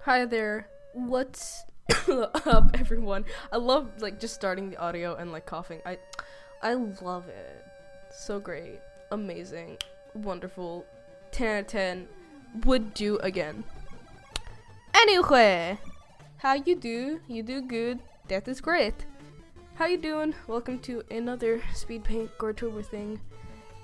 Hi there. What's up, everyone? I love just starting the audio and coughing. I love it. So great, amazing, wonderful. 10 out of 10. Would do again. Anyway, how you do? You do good. That is great. How you doing? Welcome to another speed paint GORETOBER thing.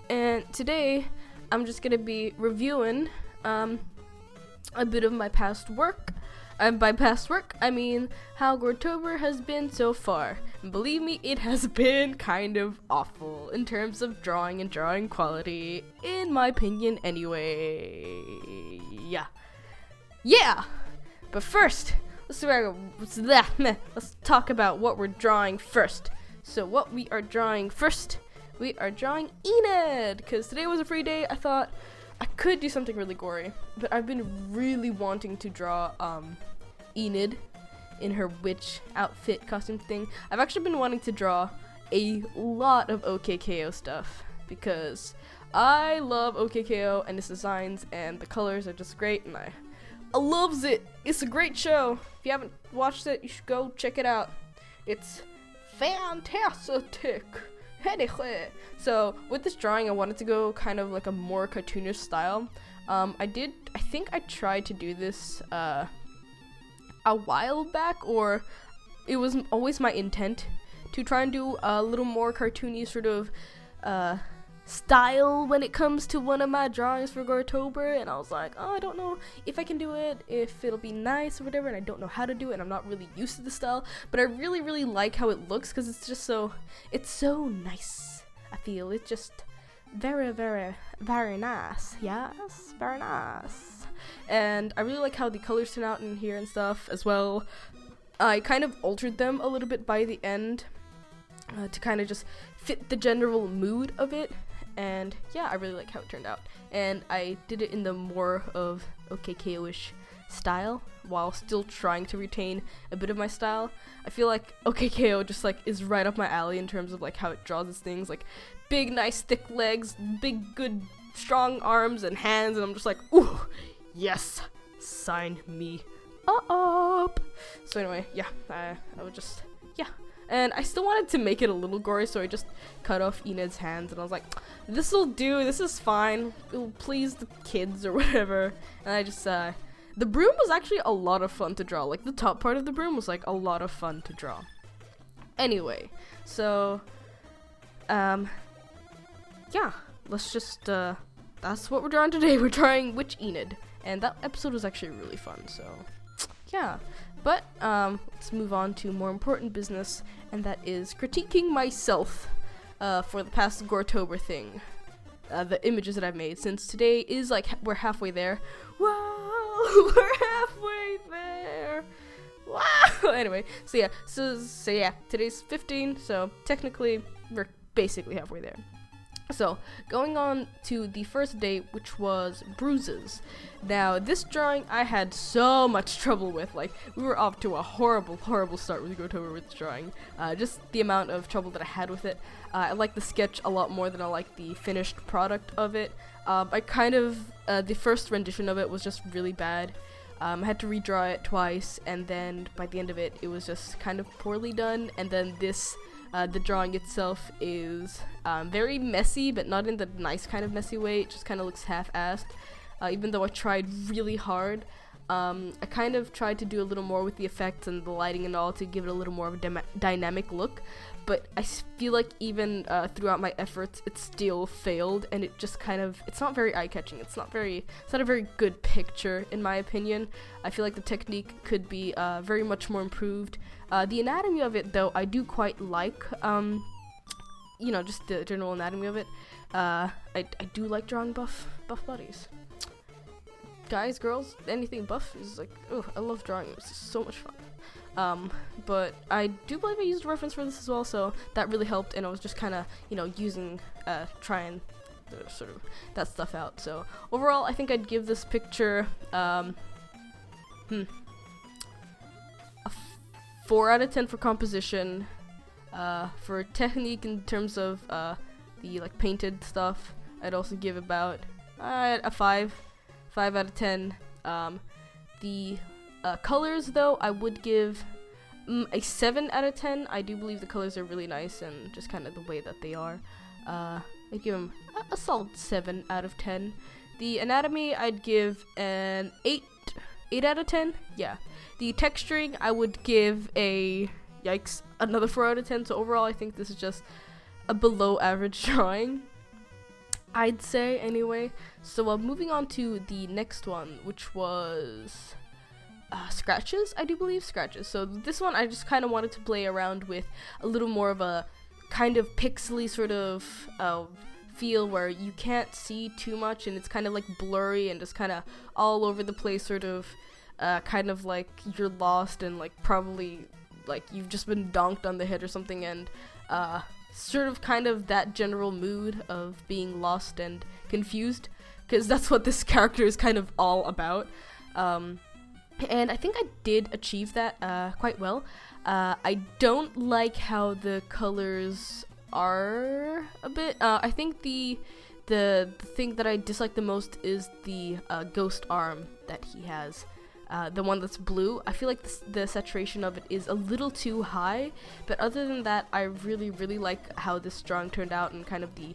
And today, I'm just gonna be reviewing a bit of my past work. And by past work, I mean how GORETOBER has been so far. And believe me, it has been kind of awful in terms of drawing and drawing quality, in my opinion anyway. Yeah! But first, let's talk about what we're drawing first. So what we are drawing first, we are drawing Enid, because today was a free day. I thought I could do something really gory, but I've been really wanting to draw Enid in her witch outfit costume thing. I've actually been wanting to draw a lot of OKKO stuff because I love OKKO and its designs, and the colors are just great, and I loves it. It's a great show. If you haven't watched it, you should go check it out. It's fantastic. Anyway, so with this drawing, I wanted to go kind of like a more cartoonish style. I think I tried to do this a while back, or it was always my intent to try and do a little more cartoony sort of style when it comes to one of my drawings for GORETOBER, and I was like, oh, I don't know if I can do it, if it'll be nice or whatever, and I don't know how to do it, and I'm not really used to the style, but I really like how it looks, because it's just it's so nice. I feel it's just very nice. Yes, very nice. And I really like how the colors turn out in here and stuff as well. I kind of altered them a little bit by the end to kind of just fit the general mood of it. And yeah, I really like how it turned out. And I did it in the more of OKKO-ish style while still trying to retain a bit of my style. I feel like OKKO just is right up my alley in terms of how it draws its things, big nice thick legs, big good strong arms and hands, and I'm just like, ooh, yes, sign me up. So anyway, yeah, I would just, yeah. And I still wanted to make it a little gory, so I just cut off Enid's hands, and I was like, this'll do, this is fine, it'll please the kids or whatever. And I just, the broom was actually a lot of fun to draw. The top part of the broom was a lot of fun to draw. Anyway, so, yeah, let's just, that's what we're drawing today. We're drawing Witch Enid, and that episode was actually really fun, so, yeah. But, let's move on to more important business, and that is critiquing myself, for the past GORETOBER thing. The images that I've made, since today is, we're halfway there. Wow! We're halfway there! Wow! Anyway, so yeah, today's 15, so technically, we're basically halfway there. So, going on to the first day, which was Bruises. Now, this drawing I had so much trouble with. We were off to a horrible start with GORETOBER with this drawing. Just the amount of trouble that I had with it. I like the sketch a lot more than I like the finished product of it. I kind of, the first rendition of it was just really bad. I had to redraw it twice, and then by the end of it, it was just kind of poorly done, and then this the drawing itself is very messy, but not in the nice kind of messy way. It just kind of looks half-assed. Even though I tried really hard, I kind of tried to do a little more with the effects and the lighting and all to give it a little more of a dynamic look. But I feel like even throughout my efforts, it still failed, and it just it's not very eye-catching. It's not a very good picture, in my opinion. I feel like the technique could be very much more improved. The anatomy of it, though, I do quite like, just the general anatomy of it. I do like drawing buff bodies. Guys, girls, anything buff is oh, I love drawing. It's just so much fun. But I do believe I used a reference for this as well, so that really helped, and I was just kind of, using, trying sort of that stuff out. So overall, I think I'd give this picture, a 4 out of 10 for composition. For technique in terms of, the, painted stuff, I'd also give about, a 5 out of 10. The Colors, though, I would give a 7 out of 10. I do believe the colors are really nice and just kind of the way that they are. I'd give them a solid 7 out of 10. The anatomy, I'd give an 8 out of 10. Yeah. The texturing, I would give a, yikes, another 4 out of 10. So overall, I think this is just a below average drawing, I'd say, anyway. So moving on to the next one, which was scratches, I do believe, scratches. So this one, I just kind of wanted to play around with a little more of a kind of pixely sort of feel where you can't see too much and it's kind of like blurry and just kind of all over the place, sort of kind of like you're lost and like probably like you've just been donked on the head or something, and sort of kind of that general mood of being lost and confused, because that's what this character is kind of all about. And I think I did achieve that quite well. I don't like how the colors are a bit. I think the thing that I dislike the most is the ghost arm that he has. The one that's blue. I feel like the saturation of it is a little too high, but other than that, I really, really like how this drawing turned out and kind of the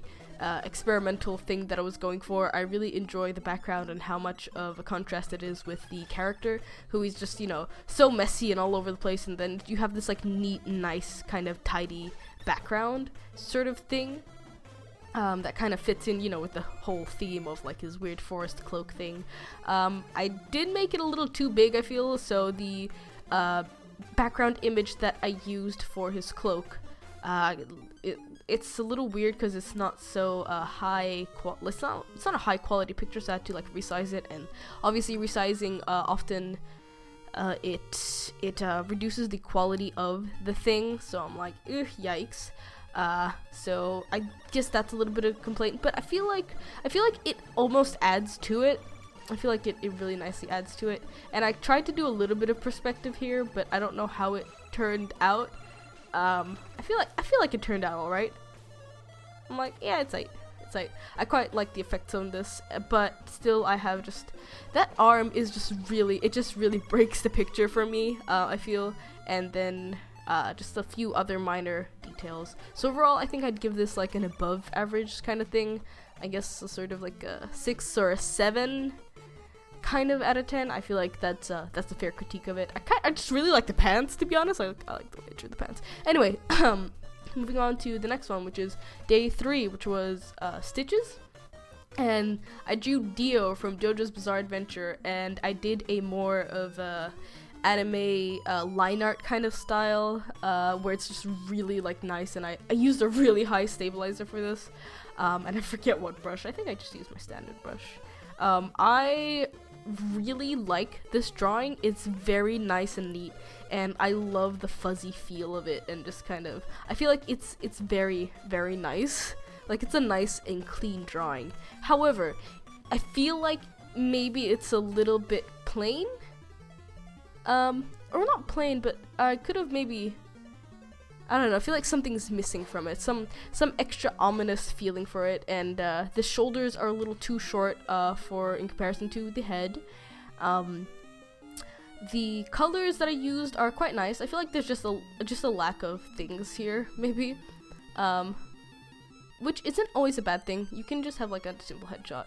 experimental thing that I was going for. I really enjoy the background and how much of a contrast it is with the character, who is just, you know, so messy and all over the place, and then you have this like neat, nice, kind of tidy background sort of thing. That kind of fits in, you know, with the whole theme of like his weird forest cloak thing. I did make it a little too big, I feel, so the background image that I used for his cloak, it's a little weird because it's not so it's not a high quality picture, so I had to like resize it, and obviously resizing often it reduces the quality of the thing, so I'm like, ugh, yikes. So I guess that's a little bit of a complaint, but I feel like it almost adds to it. I feel like it really nicely adds to it. And I tried to do a little bit of perspective here, but I don't know how it turned out. I feel like it turned out alright. I'm like, yeah, it's like I quite like the effects on this, but still I have just that arm is just really breaks the picture for me, I feel, and then just a few other minor details. So overall, I think I'd give this like an above average kind of thing. I guess a sort of like a 6 or a 7 kind of out of 10. I feel like that's a fair critique of it. I just really like the pants, to be honest. I like the way it drew the pants. Anyway, moving on to the next one, which is day 3, which was Stitches. And I drew Dio from JoJo's Bizarre Adventure, and I did a more of a anime line art kind of style, where it's just really like nice, and I used a really high stabilizer for this, and I forget what brush. I think I just used my standard brush. I really like this drawing. It's very nice and neat, and I love the fuzzy feel of it, and just kind of, I feel like it's very, very nice. Like, it's a nice and clean drawing. However, I feel like maybe it's a little bit plain. Or not plain, but I could have maybe, I don't know, I feel like something's missing from it. Some extra ominous feeling for it, and the shoulders are a little too short in comparison to the head. The colors that I used are quite nice. I feel like there's just a lack of things here, maybe. Which isn't always a bad thing. You can just have like a simple headshot.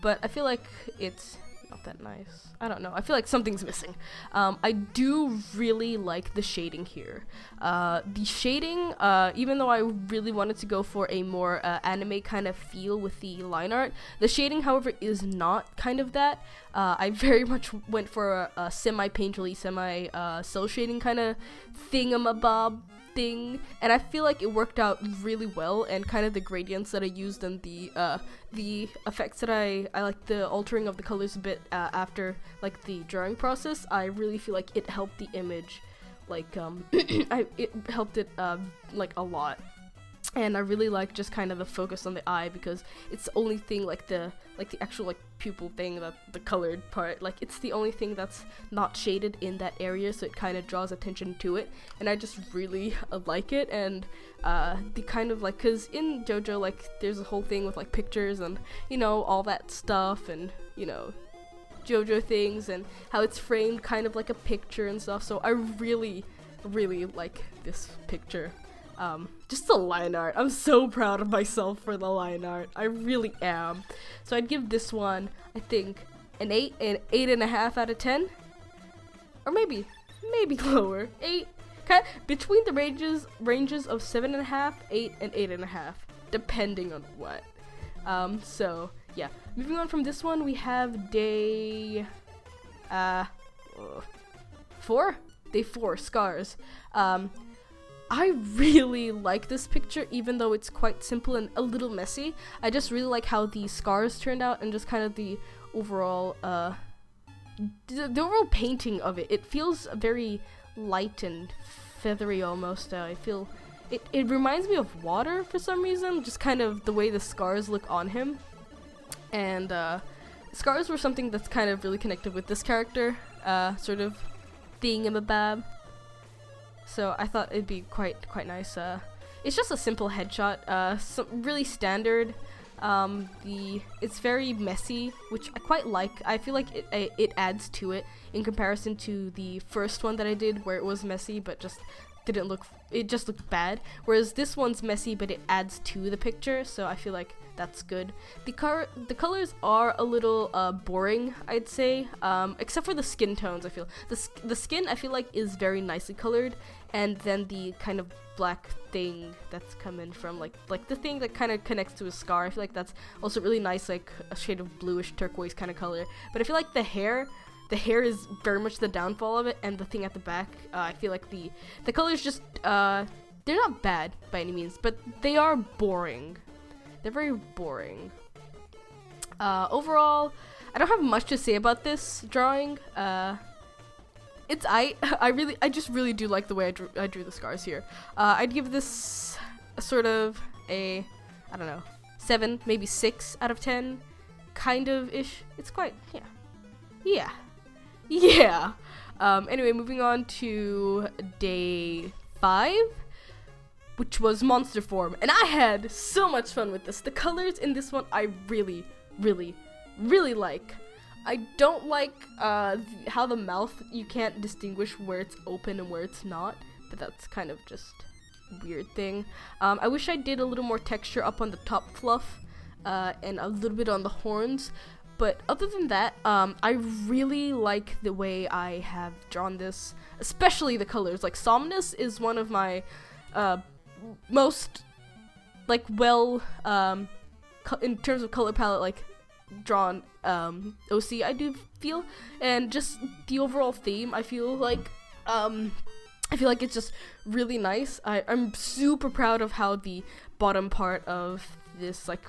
But I feel like it's not that nice. I don't know. I feel like something's missing. I do really like the shading here. The shading, even though I really wanted to go for a more anime kind of feel with the line art, the shading, however, is not kind of that. I very much went for a semi-painterly, cell shading kind of thingamabob thing, and I feel like it worked out really well, and kind of the gradients that I used and the effects that I like the altering of the colors a bit after like the drawing process. I really feel like it helped the image, like it helped it like a lot. And I really like just kind of the focus on the eye, because it's the only thing, like the actual like pupil thing, that the colored part, like it's the only thing that's not shaded in that area, so it kind of draws attention to it, and I just really like it. And the kind of like, because in JoJo, like there's a whole thing with like pictures and, you know, all that stuff, and, you know, JoJo things and how it's framed kind of like a picture and stuff. So I really like this picture. Just the line art. I'm so proud of myself for the line art. I really am. So I'd give this one, I think, an 8.5 out of 10, or maybe lower. 8, kind of between the ranges of 7.5, 8, and 8.5, depending on what. So yeah, moving on from this one, we have day 4. Day 4, Scars. I really like this picture, even though it's quite simple and a little messy. I just really like how the scars turned out and just kind of the overall the overall painting of it. It feels very light and feathery almost. I feel it reminds me of water for some reason, just kind of the way the scars look on him. And scars were something that's kind of really connected with this character, sort of thingamabab. So I thought it'd be quite nice. It's just a simple headshot, really standard. It's very messy, which I quite like. I feel like it adds to it in comparison to the first one that I did, where it was messy but just didn't look. It just looked bad. Whereas this one's messy, but it adds to the picture. So I feel like that's good. The colors are a little boring, I'd say, except for the skin tones. I feel the skin I feel like is very nicely colored, and then the kind of black thing that's coming from like the thing that kind of connects to his scar, I feel like that's also really nice, like a shade of bluish turquoise kind of color. But I feel like the hair is very much the downfall of it, and the thing at the back, I feel like the colors just they're not bad by any means, but they are boring. They're very boring. Overall, I don't have much to say about this drawing. I just really do like the way I drew the scars here. I'd give this a sort of a, I don't know, 7, maybe 6 out of 10, kind of ish. It's quite, yeah. Anyway, moving on to day 5. Which was monster form, and I had so much fun with this. The colors in this one I really like. I don't like how the mouth, you can't distinguish where it's open and where it's not, but that's kind of just a weird thing. I wish I did a little more texture up on the top fluff and a little bit on the horns, but other than that, I really like the way I have drawn this, especially the colors. Like Somnus is one of my most like in terms of color palette, like drawn OC I do feel, and just the overall theme I feel like it's just really nice. I'm super proud of how the bottom part of this like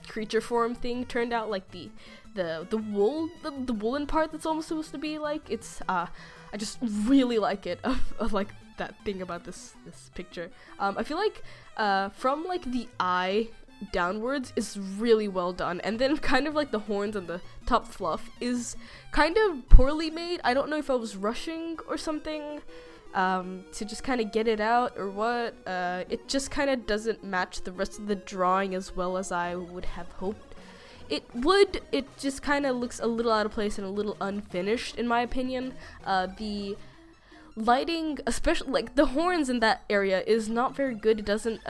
creature form thing turned out, like the woolen part that's almost supposed to be like, it's I just really like it of like that thing about this picture. I feel like from like the eye downwards is really well done, and then kind of like the horns and the top fluff is kind of poorly made. I don't know if I was rushing or something to just kind of get it out or what. It just kind of doesn't match the rest of the drawing as well as I would have hoped it would. It just kind of looks a little out of place and a little unfinished in my opinion. The lighting, especially like the horns in that area, is not very good. It doesn't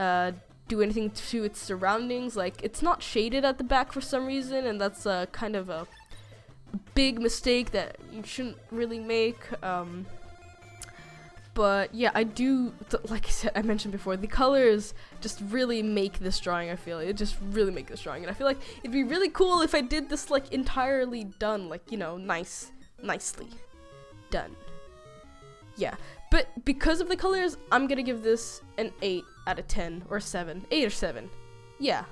do anything to its surroundings. Like, it's not shaded at the back for some reason, and that's kind of a big mistake that you shouldn't really make. But yeah, I do, like I mentioned before, the colors just really make this drawing. I feel it just really make this drawing, and I feel like it'd be really cool if I did this like entirely done, like, you know, nicely done. Yeah, but because of the colors, I'm gonna give this an 8 out of 10 or 7, 8 or 7. Yeah,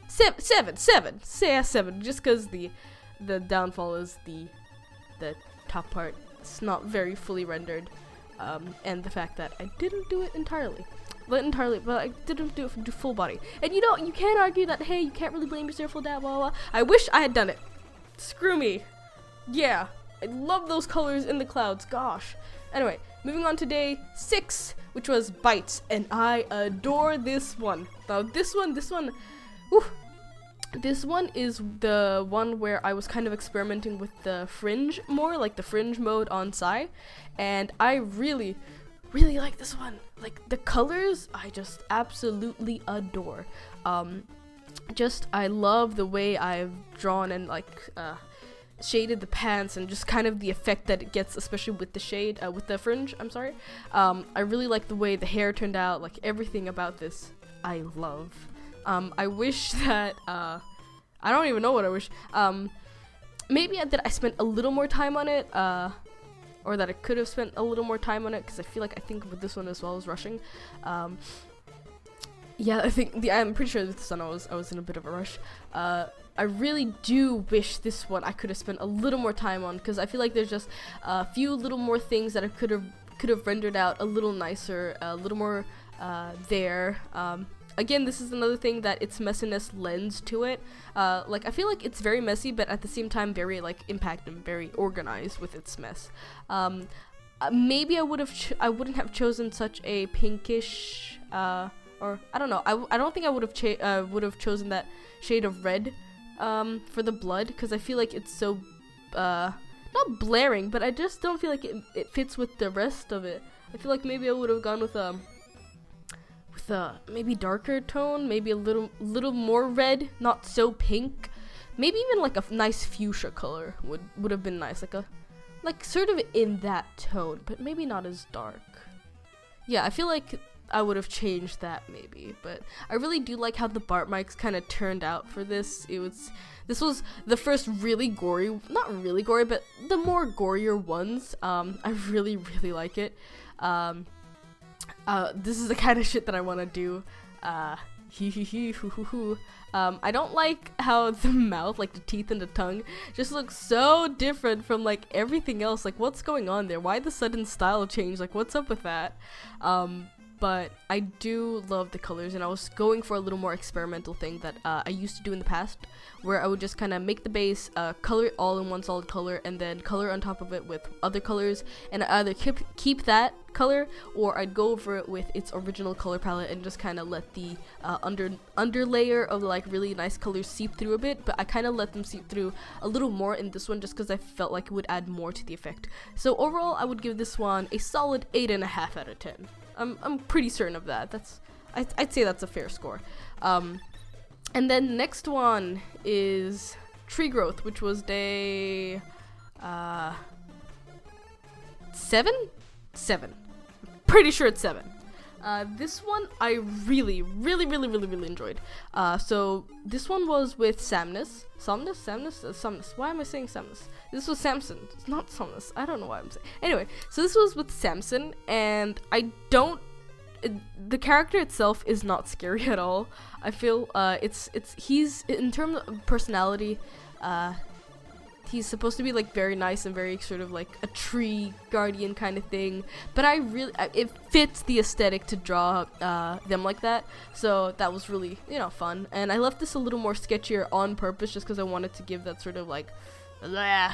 7. Say 7, just because the downfall is the top part. It's not very fully rendered. And the fact that I didn't do it entirely, but I didn't do it full body. And you know, you can't argue that, hey, you can't really blame yourself for that, blah, blah, blah. I wish I had done it. Screw me. Yeah, I love those colors in the clouds, gosh. Anyway, moving on to day 6, which was Bites, and I adore this one. Now, this one, whew, This one is the one where I was kind of experimenting with the fringe more, like the fringe mode on Sai, and I really like this one. Like the colors, I just absolutely adore. I love the way I've drawn and shaded the pants and just kind of the effect that it gets, especially with the shade, with the fringe, I'm sorry. I really like the way the hair turned out, like everything about this I love. I wish that, I don't even know what I wish. Maybe that I spent a little more time on it, or that I could have spent a little more time on it, because I think with this one as well, I was rushing. Yeah, I'm pretty sure with this one I was in a bit of a rush. I really do wish this one I could have spent a little more time on, because I feel like there's just a few little more things that I could have rendered out a little nicer, a little more there. Again, this is another thing that its messiness lends to it. I feel like it's very messy, but at the same time very impact and very organized with its mess. Maybe I wouldn't have chosen such a pinkish, or I don't know. I don't think I would have chosen that shade of red for the blood, because I feel like it's so not blaring, but I just don't feel like it fits with the rest of it. I feel like maybe I would have gone with a maybe darker tone, maybe a little more red, not so pink. Maybe even like a nice fuchsia color would have been nice, like sort of in that tone, but maybe not as dark. Yeah, I feel like I would have changed that maybe, but I really do like how the Bart mics kind of turned out for this. This was the first really gory, not really gory, but the more gorier ones. I really like it. This is the kind of shit that I want to do. I don't like how the mouth, like the teeth and the tongue, just looks so different from everything else. What's going on there? Why the sudden style change? What's up with that? But I do love the colors, and I was going for a little more experimental thing that I used to do in the past, where I would just kind of make the base, color it all in one solid color, and then color on top of it with other colors, and I either keep that color, or I'd go over it with its original color palette and just kind of let the underlayer of really nice colors seep through a bit, but I kind of let them seep through a little more in this one just because I felt like it would add more to the effect. So overall, I would give this one a solid 8.5 out of 10. I'm pretty certain of that. I'd say that's a fair score. And then next one is tree growth, which was day 7. Pretty sure it's 7. This one I really enjoyed. So this one was with Samnus. Samnus. Why am I saying Samnus? This was Samson. It's not Samnus. I don't know why I'm saying. Anyway, so this was with Samson, and the character itself is not scary at all. I feel he's, in terms of personality, he's supposed to be very nice and very sort of a tree guardian kind of thing, but it fits the aesthetic to draw them like that, so that was really fun. And I left this a little more sketchier on purpose just because I wanted to give that sort of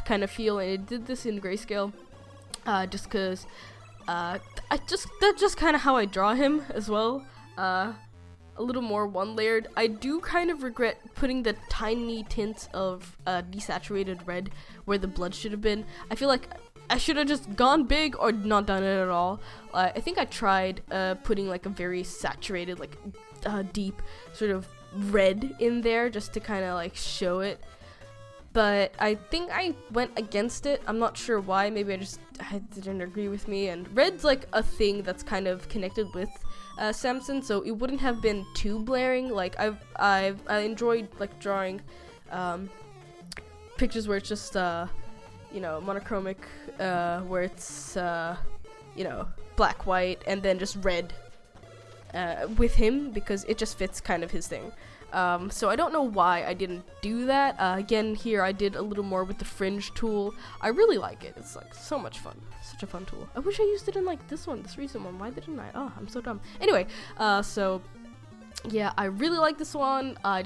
kind of feel, and it did this in grayscale just because that's just kind of how I draw him as well. A little more one-layered. I do kind of regret putting the tiny tints of desaturated red where the blood should have been. I feel like I should have just gone big or not done it at all. I think I tried putting a very saturated, deep sort of red in there just to kind of show it. But I think I went against it. I'm not sure why. Maybe I didn't agree with me. And red's a thing that's kind of connected with Samson, so it wouldn't have been too blaring. I enjoyed drawing pictures where it's just monochromic, where it's black, white, and then just red with him, because it just fits kind of his thing. So I don't know why I didn't do that. Again, here I did a little more with the fringe tool. I really like it. It's so much fun. Such a fun tool. I wish I used it in this recent one. Why didn't I? Oh, I'm so dumb. Anyway, so yeah, I really like this one. I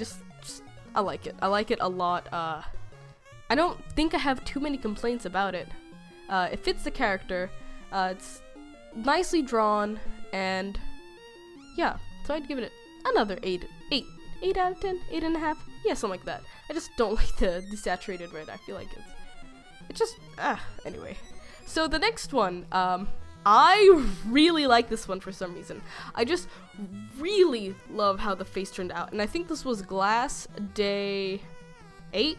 like it. I like it a lot. I don't think I have too many complaints about it. It fits the character. It's nicely drawn, and yeah, so I'd give it another 8 8 out of 10, 8.5, yeah, something like that. I just don't like the desaturated red. I feel like it's just, anyway. So the next one, I really like this one for some reason. I just really love how the face turned out, and I think this was Glass Day 8,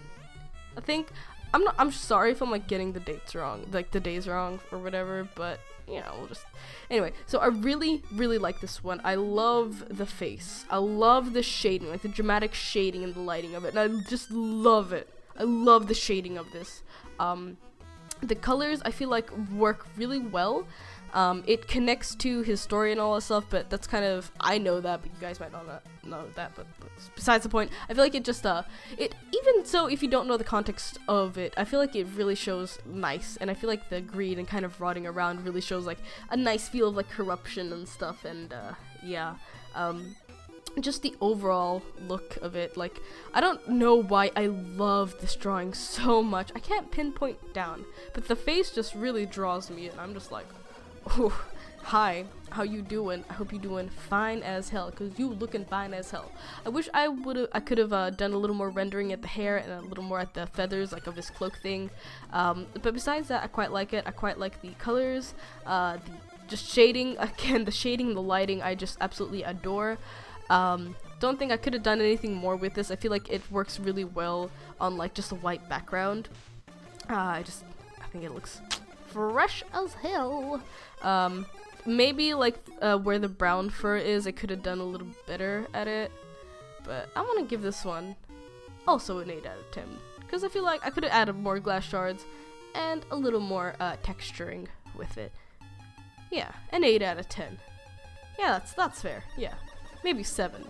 I think. I'm sorry if I'm like getting the dates wrong, like the days wrong or whatever, but you know, we'll just, anyway. So I really like this one. I love the face. I love the shading, like the dramatic shading and the lighting of it, and I just love it. I love the shading of this. The colors I feel like work really well. It connects to his story and all that stuff, but that's kind of, I know that, but you guys might not know that, but besides the point, I feel like it just, even so, if you don't know the context of it, I feel like it really shows nice, and I feel like the greed and kind of rotting around really shows, like, a nice feel of, like, corruption and stuff, and, yeah, just the overall look of it. Like, I don't know why I love this drawing so much. I can't pinpoint down, but the face just really draws me, and I'm just like, oh, hi, how you doing? I hope you doing fine as hell, cause you looking fine as hell. I wish I could have done a little more rendering at the hair and a little more at the feathers, like of his cloak thing. But besides that, I quite like it. I quite like the colors, the just shading. Again, the shading, the lighting, I just absolutely adore. Don't think I could have done anything more with this. I feel like it works really well on like just a white background. I think it looks fresh as hell. Maybe like where the brown fur is, I could have done a little better at it, but I want to give this one also an 8 out of 10, because I feel like I could have added more glass shards and a little more texturing with it. Yeah, an 8 out of 10. Yeah, that's fair. Yeah, maybe 7.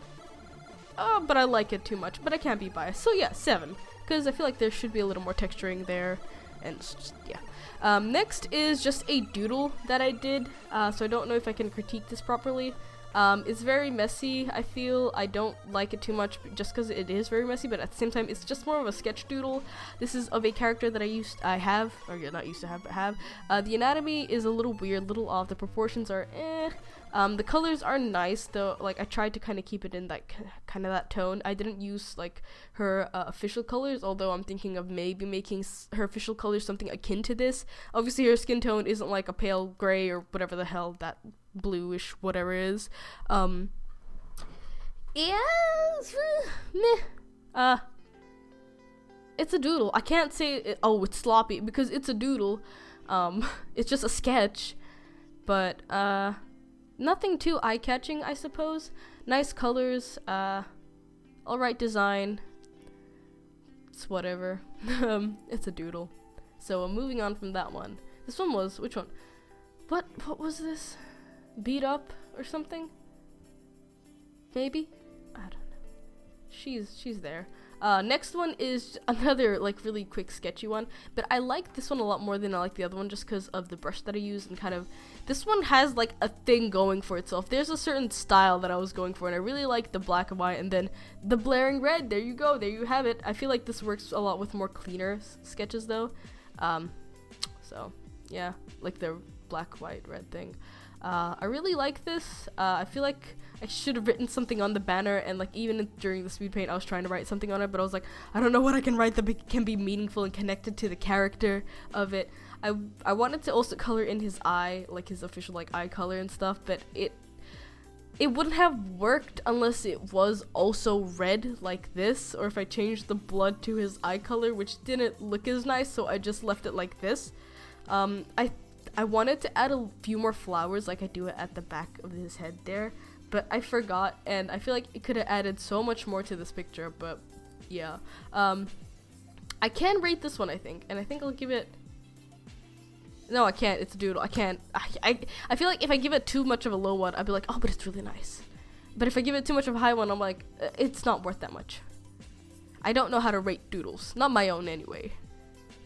But I like it too much, but I can't be biased, so yeah, 7, because I feel like there should be a little more texturing there, and just, yeah. Next is just a doodle that I did, so I don't know if I can critique this properly. It's very messy, I feel. I don't like it too much just because it is very messy, but at the same time, it's just more of a sketch doodle. This is of a character that I have, or yeah, not used to have, but have. The anatomy is a little weird, little off. The proportions are the colors are nice, though. Like, I tried to kind of keep it in that kind of that tone. I didn't use like her official colors, although I'm thinking of maybe making her official colors something akin to this. Obviously, her skin tone isn't like a pale gray or whatever the hell that bluish whatever is. It's a doodle. I can't say it's sloppy, because it's a doodle. It's just a sketch, but nothing too eye-catching, I suppose. Nice colors, alright design. It's whatever. It's a doodle. So moving on from that one. This one was, which one? What was this? Beat Up or something? Maybe? I don't know. She's there. Next one is another like really quick sketchy one, but I like this one a lot more than I like the other one just because of the brush that I used, and kind of this one has like a thing going for itself. There's a certain style that I was going for, and I really like the black and white and then the blaring red. There you go, there you have it. I feel like this works a lot with more cleaner sketches though. So yeah, like the black, white, red thing. I really like this. I feel like I should have written something on the banner, and like even during the speed paint I was trying to write something on it, but I was like, I don't know what I can write that can be meaningful and connected to the character of it. I wanted to also color in his eye, like his official like eye color and stuff, but it wouldn't have worked unless it was also red like this, or if I changed the blood to his eye color, which didn't look as nice, so I just left it like this. I wanted to add a few more flowers like I do it at the back of his head there, but I forgot, and I feel like it could have added so much more to this picture, but yeah. I can rate this one, I think, and I think I'll give it... No, I can't. It's a doodle. I can't. I feel like if I give it too much of a low one, I'd be like, oh, but it's really nice. But if I give it too much of a high one, I'm like, it's not worth that much. I don't know how to rate doodles. Not my own, anyway.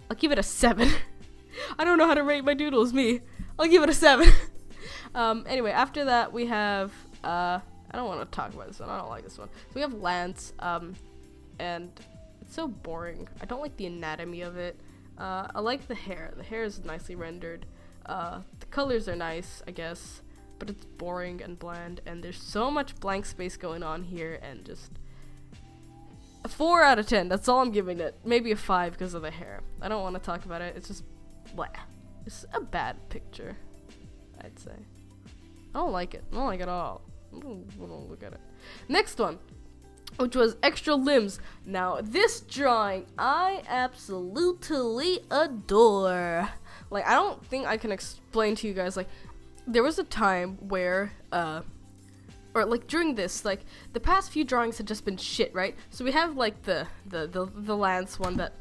I'll give it a 7. I don't know how to rate my doodles, me. I'll give it a 7. Anyway, after that, we have, I don't want to talk about this one. I don't like this one. So we have Lance, and it's so boring. I don't like the anatomy of it. I like the hair. The hair is nicely rendered. The colors are nice, I guess, but it's boring and bland, and there's so much blank space going on here, and just, 4 out of 10. That's all I'm giving it. Maybe a 5 because of the hair. I don't want to talk about it. It's just blah. It's a bad picture, I'd say. I don't like it. I don't like it at all. I don't look at it. Next one, which was extra limbs. Now, this drawing I absolutely adore. Like, I don't think I can explain to you guys, like, there was a time where, or like during this, like, the past few drawings had just been shit, right? So we have like the Lance one that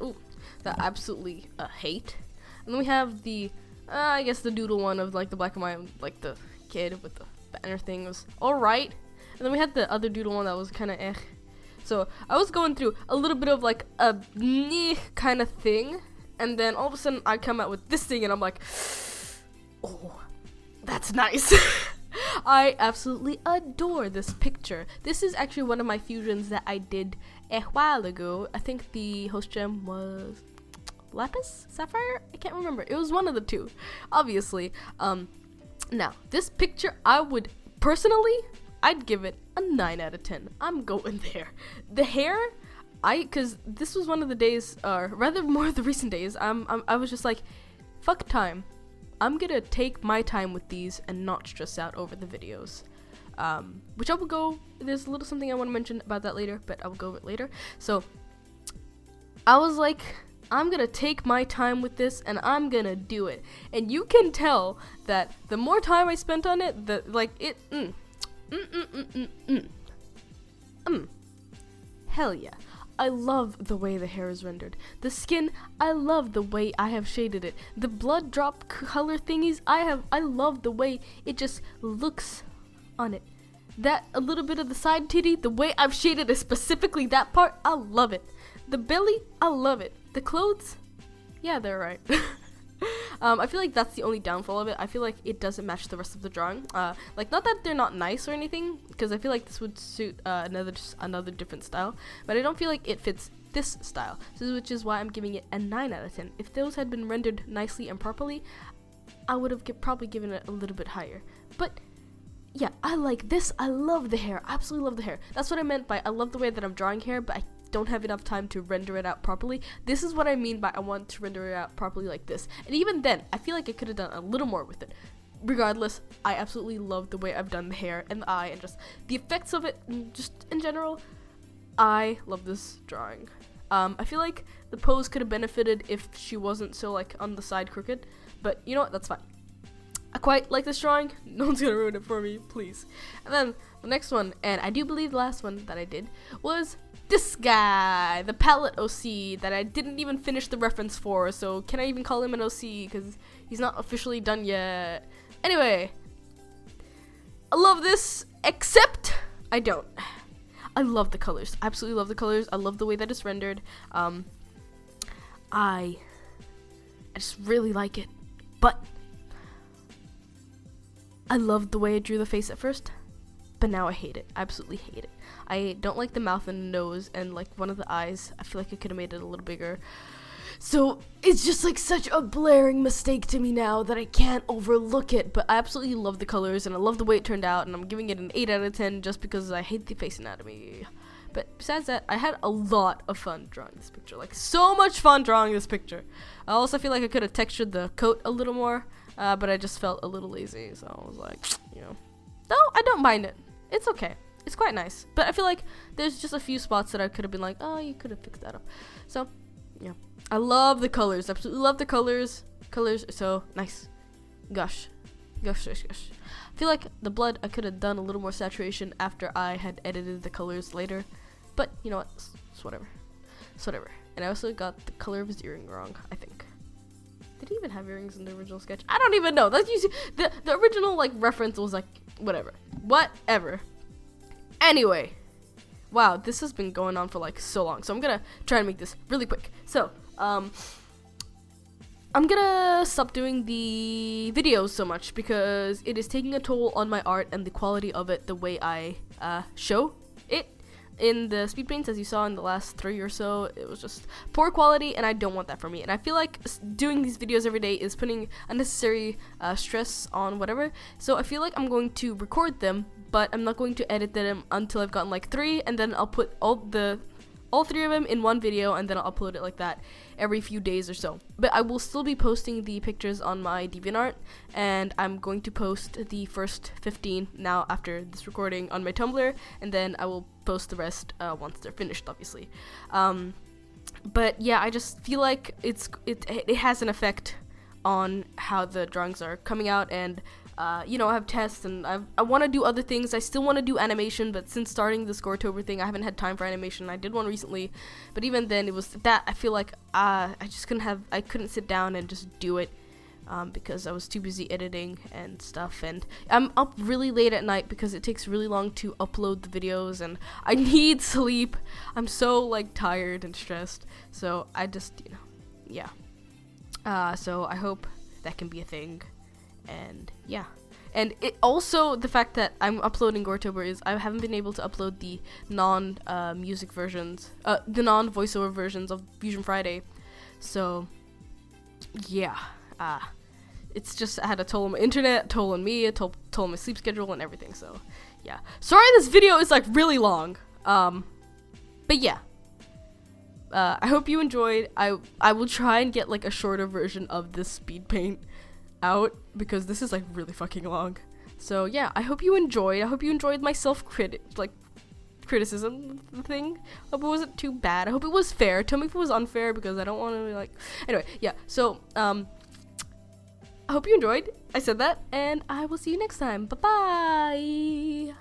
I absolutely hate, and then we have the I guess the doodle one of like the black and white, like the kid with the banner thing was alright, and then we had the other doodle one that was kind of eh. So I was going through a little bit of like a kind of thing, and then all of a sudden I come out with this thing, and I'm like, oh, that's nice. I absolutely adore this picture. This is actually one of my fusions that I did a while ago. I think the host gem was Lapis? Sapphire? I can't remember. It was one of the two, obviously. Now, this picture, I would, personally, I'd give it a 9 out of 10. I'm going there. The hair, cause this was one of the days, or rather more of the recent days, I was just like, fuck time. I'm gonna take my time with these and not stress out over the videos. Which I will go, there's a little something I want to mention about that later, but I will go over it later. So, I was like, I'm gonna take my time with this and I'm gonna do it. And you can tell that the more time I spent on it, hell yeah. I love the way the hair is rendered. The skin, I love the way I have shaded it. The blood drop color thingies, I love the way it just looks on it. That a little bit of the side titty, the way I've shaded it, specifically that part, I love it. The belly, I love it. The clothes, yeah, they're right. I feel like that's the only downfall of it. I feel like it doesn't match the rest of the drawing. Like, not that they're not nice or anything, because I feel like this would suit another different style, but I don't feel like it fits this style, which is why I'm giving it a 9 out of 10. If those had been rendered nicely and properly, I would have probably given it a little bit higher. But yeah, I like this. I love the hair. I absolutely love the hair. That's what I meant by I love the way that I'm drawing hair, but I don't have enough time to render it out properly. This is what I mean by I want to render it out properly like this. And even then, I feel like I could have done a little more with it. Regardless, I absolutely love the way I've done the hair and the eye and just the effects of it, just in general. I love this drawing. I feel like the pose could have benefited if she wasn't so like on the side crooked, but you know what, that's fine. I quite like this drawing. No one's gonna ruin it for me, please. And then the next one, and I do believe the last one that I did, was this guy, the palette OC that I didn't even finish the reference for, so can I even call him an OC because he's not officially done yet. Anyway, I love this, except I don't. I love the colors. I absolutely love the colors. I love the way that it's rendered. I just really like it, but I loved the way I drew the face at first, but now I hate it. I absolutely hate it. I don't like the mouth and nose and like one of the eyes. I feel like I could have made it a little bigger. So it's just like such a blaring mistake to me now that I can't overlook it, but I absolutely love the colors and I love the way it turned out, and I'm giving it an 8 out of 10 just because I hate the face anatomy. But besides that, I had a lot of fun drawing this picture. Like, so much fun drawing this picture. I also feel like I could have textured the coat a little more. But I just felt a little lazy, so I was like, you know. No, I don't mind it. It's okay. It's quite nice. But I feel like there's just a few spots that I could have been like, oh, you could have fixed that up. So, yeah. I love the colors. Absolutely love the colors. Colors are so nice. Gosh. Gosh, gosh, gosh. I feel like the blood, I could have done a little more saturation after I had edited the colors later. But, you know what? It's whatever. It's whatever. And I also got the color of his earring wrong, I think. Did he even have earrings in the original sketch? I don't even know. That's usually the original like reference was like whatever. Anyway, wow, this has been going on for like so long. So I'm gonna try and make this really quick. So I'm gonna stop doing the videos so much because it is taking a toll on my art and the quality of it, the way I show it. In the speed paints, as you saw in the last 3 or so, it was just poor quality, and I don't want that for me. And I feel like doing these videos every day is putting unnecessary stress on whatever. So I feel like I'm going to record them, but I'm not going to edit them until I've gotten like 3, and then I'll put all the all 3 of them in one video, and then I'll upload it like that every few days or so. But I will still be posting the pictures on my DeviantArt, and I'm going to post the first 15 now after this recording on my Tumblr, and then I will post the rest once they're finished, obviously. But yeah, I just feel like it has an effect on how the drawings are coming out, and you know, I have tests, and I want to do other things. I still want to do animation, but since starting this GORETOBER thing, I haven't had time for animation. I did one recently, but even then, it was that I feel like I just couldn't sit down and just do it because I was too busy editing and stuff. And I'm up really late at night because it takes really long to upload the videos, and I need sleep. I'm so like tired and stressed, so I just, you know, yeah. So I hope that can be a thing. And yeah, and it also, the fact that I'm uploading GORETOBER is I haven't been able to upload the non-music versions, the non-voiceover versions of Fusion Friday. So yeah, it's just I had a toll on my internet, toll on me, a toll on my sleep schedule and everything. So yeah, sorry this video is like really long, but yeah. I hope you enjoyed. I will try and get like a shorter version of this speed paint out because this is like really fucking long. So yeah, I hope you enjoyed. I hope you enjoyed my criticism thing. I hope it wasn't too bad. I hope it was fair. Tell me if it was unfair because I don't want to like. Anyway, yeah. So I hope you enjoyed. I said that, and I will see you next time. Bye bye.